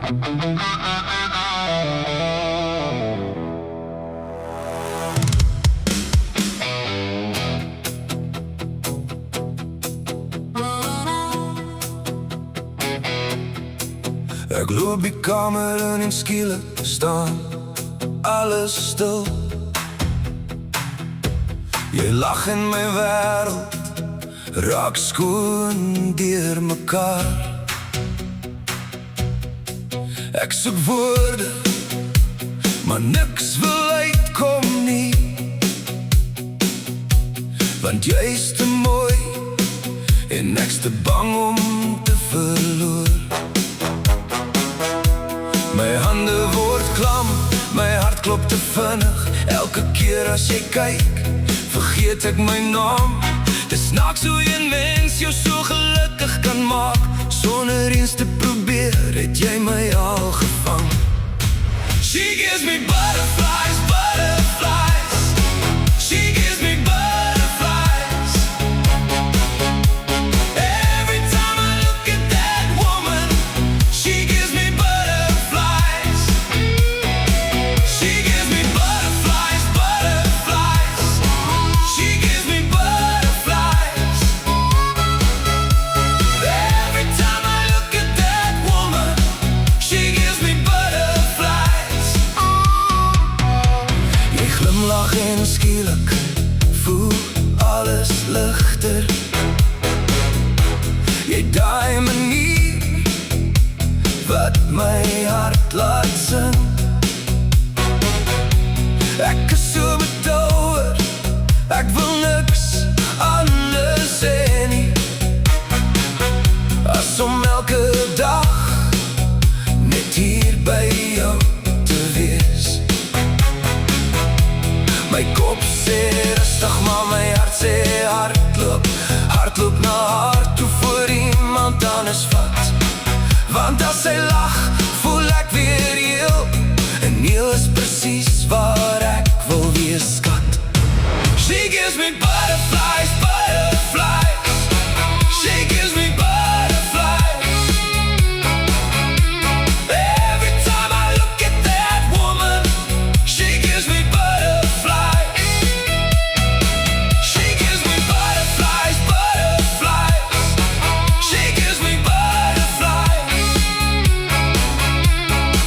Ek loop die kamer in en skielik staan alles stil. Jy lag in my wêreld, raak skoon deur mekaar. Ek soek woorde, maar niks wil uitkom nie, want jy is te mooi en ek's te bang om te verloor. My hande word klam, my hart klop te vinnig. Elke keer as jy kyk, vergeet ek my naam. Dis snaaks hoe een mens jou so gelukkig kan maak. Sonder eens te probeer, het jy my al gevang. She gives me butterflies, butterflies. She gives me butterflies. Every time I look at that woman, she gives me butterflies. She gives me butterflies, butterflies. She gives me butterflies. Every time I look at that woman, she gives me butterflies. Jy glimlag en skielik voel alles ligter. Jy daai manier wat my hart laat sing. Ek is so bedouwer, ek wil niks anders sê nie, as om elke dag net hier by jou te wees. My kop sê rustig, maar my hart sê hardloop. Hardloop na haar toe voor iemand anders vat. Want as sy lag, voel ek weer heel. En heel is precies waar ek wil wees, skat. She gives me butterflies, butterflies. She gives me butterflies. Every time I look at that woman, she gives me butterflies. She gives me butterflies, butterflies. She gives me butterflies.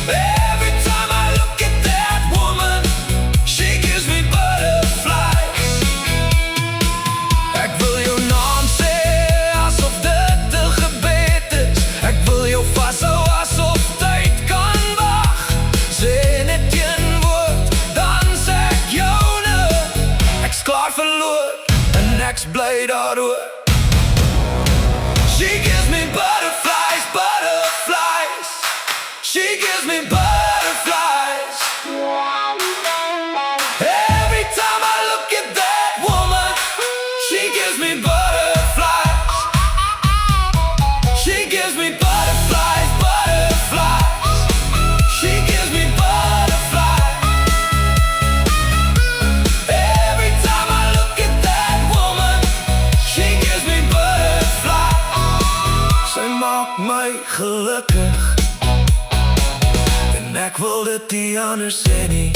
Every time I look at that woman, she gives me butterflies. Ek wil jou naam sê asof dit 'n gebed is. Ek wil jou vashou asof tyd kan wag. Sê net een woord, dan sê ek joune. Ek's klaar verloor en ek's bly daaroor. She gives me butterflies, butterflies. She gives me butterflies. Every time I look at that woman, she gives me butterflies. She gives me butterflies, butterflies. She gives me butterflies. Every time I look at that woman, she gives me butterflies. Sy maak my gelukkig en ek wil dit nie anders sê nie.